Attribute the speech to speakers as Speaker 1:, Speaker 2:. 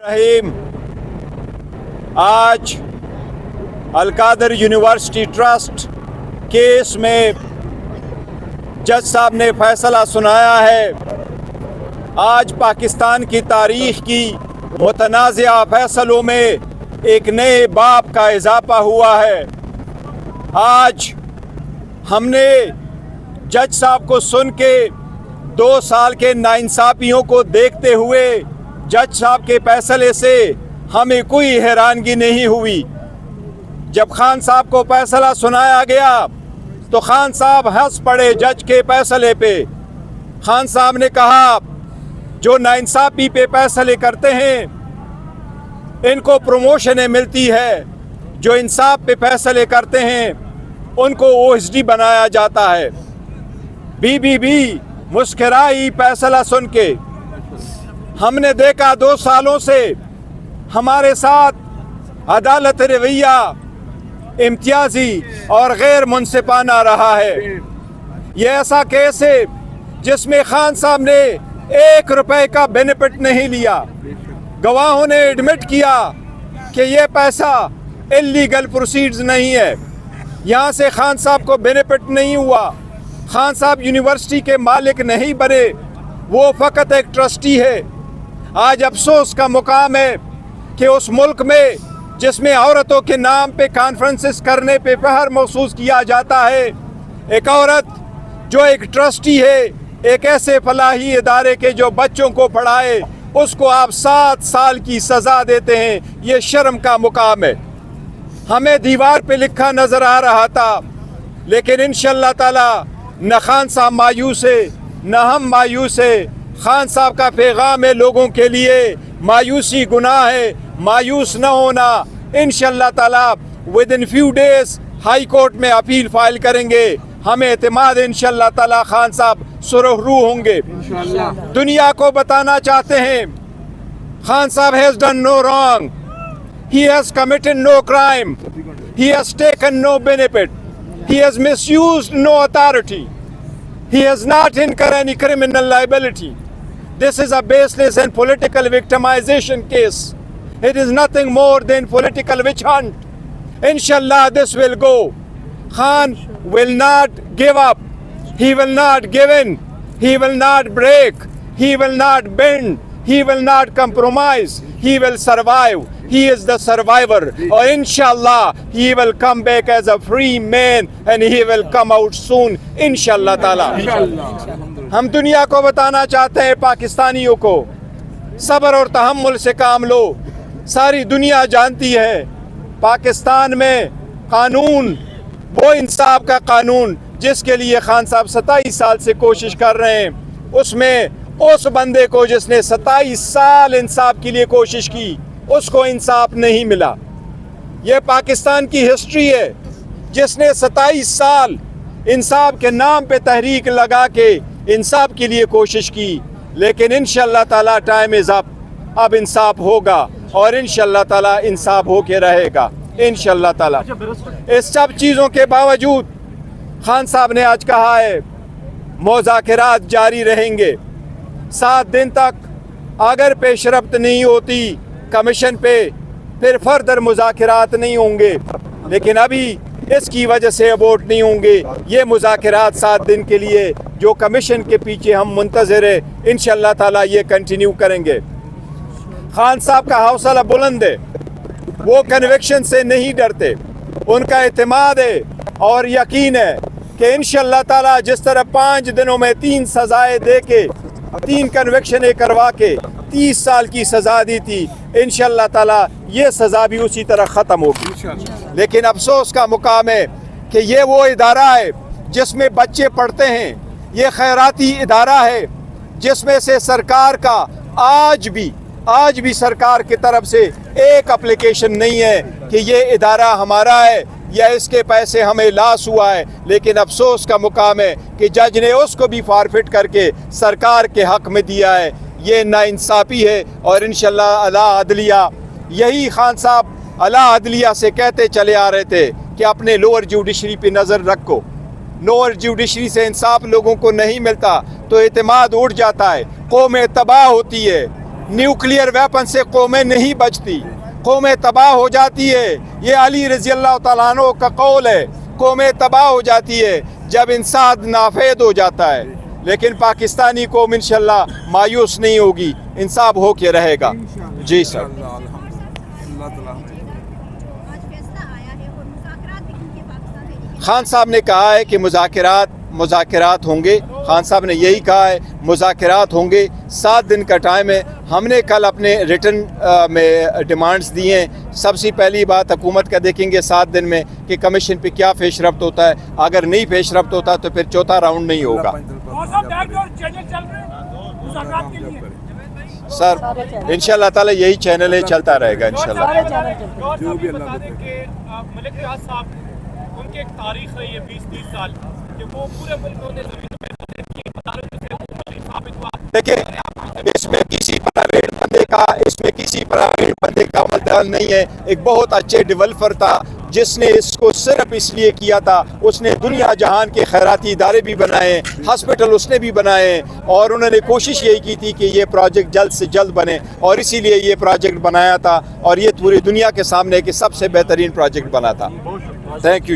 Speaker 1: रहीम, आज Al-Qadir university trust case में जज साहब ने फैसला सुनाया है। आज पाकिस्तान की तारीख की मुतनाज़िया फैसलों में एक नए बाब का इजाफा हुआ है। आज हमने जज साहब को सुन के 2 साल के नाइंसाफ़ियों को देखते हुए जज साहब के फैसले से हमें कोई हैरानगी नहीं हुई। जब खान साहब को फैसला सुनाया गया तो खान साहब हंस पड़े जज के फैसले पे। खान साहब ने कहा, जो नाइंसाफ़ी पे फैसले करते हैं इनको प्रमोशनें मिलती है, जो इंसाफ पे फैसले करते हैं उनको ओएसडी बनाया जाता है। बीबीबी मुस्कुराई फैसला सुन के। हमने देखा 2 सालों से हमारे साथ अदालत रवैया इम्तियाजी और गैर मुनसिफाना रहा है। ये ऐसा केस है जिसमें खान साहब ने 1 रुपए का बेनिफिट नहीं लिया। गवाहों ने एडमिट किया कि ये पैसा इलीगल प्रोसीड्स नहीं है, यहाँ से खान साहब को बेनिफिट नहीं हुआ। खान साहब यूनिवर्सिटी के मालिक नहीं बने, वो फ़कत एक ट्रस्टी है। आज अफसोस का मुकाम है कि उस मुल्क में जिसमें औरतों के नाम पे कॉन्फ्रेंसेस करने पे फख्र महसूस किया जाता है, एक औरत जो एक ट्रस्टी है एक ऐसे फलाही इदारे के जो बच्चों को पढ़ाए, उसको आप 7 साल की सज़ा देते हैं। ये शर्म का मुकाम है। हमें दीवार पे लिखा नज़र आ रहा था, लेकिन इंशाअल्लाह ताला न खान साहब मायूस है न हम मायूस है। खान साहब का पैगाम है लोगों के लिए, मायूसी गुनाह है, मायूस न होना। इंशाअल्लाह ताला with in few days high court में अपील फाइल करेंगे। हमें एतमाद है इंशाअल्लाह ताला खान साहब सुरखरू होंगे। दुनिया को बताना चाहते हैं खान साहब has done no wrong, he has committed no crime, he has taken no benefit, he has misused no authority, he has not incurred any criminal liability. This is a baseless and political victimization case. It is nothing more than political witch hunt. Inshallah this will go. Khan will not give up, he will not give in, he will not break, he will not bend, he will not compromise, he will survive. He is the survivor, or inshallah he will come back as a free man and he will come out soon inshallah taala. हम दुनिया को बताना चाहते हैं, पाकिस्तानियों को, सब्र और तहम्मुल से काम लो। सारी दुनिया जानती है पाकिस्तान में कानून वो इंसाफ का कानून जिसके लिए खान साहब 27 साल से कोशिश कर रहे हैं, उसमें उस बंदे को जिसने 27 साल इंसाफ के लिए कोशिश की उसको इंसाफ नहीं मिला। ये पाकिस्तान की हिस्ट्री है, जिसने 27 साल इंसाफ के नाम पे तहरीक लगा के इंसाफ के लिए कोशिश की, लेकिन इंशाअल्लाह ताला टाइम इज़ अप। अब इंसाफ होगा और इंशाअल्लाह ताला इंसाफ हो के रहेगा इंशाअल्लाह ताला। इस सब चीज़ों के बावजूद खान साहब ने आज कहा है मुज़ाकरात जारी रहेंगे 7 दिन तक। अगर पेशरफ्त नहीं होती कमीशन पे फिर फर्दर मुज़ाकरात नहीं होंगे, लेकिन अभी इसकी वजह से अबोर्ट नहीं होंगे। ये मुज़ाकरात 7 दिन के लिए जो कमीशन के पीछे हम मुंतज़िर है, इंशाअल्लाह ताला ये कंटिन्यू करेंगे। खान साहब का हौसला बुलंद है, वो कन्विक्शन से नहीं डरते, उनका एतमाद है और यकीन है कि इंशाअल्लाह ताला जिस तरह 5 दिनों में 3 सज़ाएँ दे के 3 कन्विक्शनें करवा के 30 साल की सज़ा दी थी, इंशाअल्लाह ताला ये सज़ा भी उसी तरह ख़त्म होगी। लेकिन अफसोस का मुकाम है कि ये वो इदारा है जिसमें बच्चे पढ़ते हैं, ये खैराती इदारा है जिसमें से सरकार का आज भी सरकार की तरफ से एक एप्लीकेशन नहीं है कि ये इदारा हमारा है या इसके पैसे हमें लॉस हुआ है। लेकिन अफसोस का मुकाम है कि जज ने उसको भी फॉरफिट करके सरकार के हक़ में दिया है। ये नाइंसाफ़ी है और इंशाअल्लाह अला अदलिया, यही खान साहब अला अदलिया से कहते चले आ रहे थे कि अपने लोअर जुडिशरी पे नज़र रखो। लोअर जुडिशरी से इंसाफ लोगों को नहीं मिलता तो एतमाद उड़ जाता है, कौमें तबाह होती है, न्यूक्लियर वेपन से कौमें नहीं बचती, कौमें तबाह हो जाती है। ये अली रज़ी अल्लाह तआला अन्हु का कौल है, कौमें तबाह हो जाती है जब इंसान नाफेद हो जाता है। लेकिन पाकिस्तानी कौम इंशाल्लाह मायूस नहीं होगी, इंसाफ हो के रहेगा। जी सर। खान साहब ने कहा है कि मुज़ाकरात होंगे। खान साहब ने यही कहा है मुज़ाकरात होंगे। 7 दिन का टाइम है। हमने कल अपने रिटर्न में डिमांड्स दी हैं। सबसे पहली बात हुकूमत का देखेंगे 7 दिन में कि कमीशन पे क्या पेशरफ्त होता है। अगर नहीं पेशरफ्त होता तो फिर चौथा राउंड नहीं होगा। सर इंशाल्लाह ताला यही चैनल है, चलता रहेगा इंशाल्लाह।
Speaker 2: मलिक रियाज साहब, उनकी एक तारीख है ये 20-30 साल कि वो पूरे मुल्क में साबित हुआ।
Speaker 1: देखिए इसमें किसी प्राइवेट बंदे का मदद नहीं है। एक बहुत अच्छे डेवलपर था जिसने इसको सिर्फ इसलिए किया था, उसने दुनिया जहान के खैराती इदारे भी बनाए, हॉस्पिटल उसने भी बनाए और उन्होंने कोशिश यही की थी कि ये प्रोजेक्ट जल्द से जल्द बने और इसीलिए ये प्रोजेक्ट बनाया था और ये पूरी दुनिया के सामने कि सबसे बेहतरीन प्रोजेक्ट बना था। Thank you.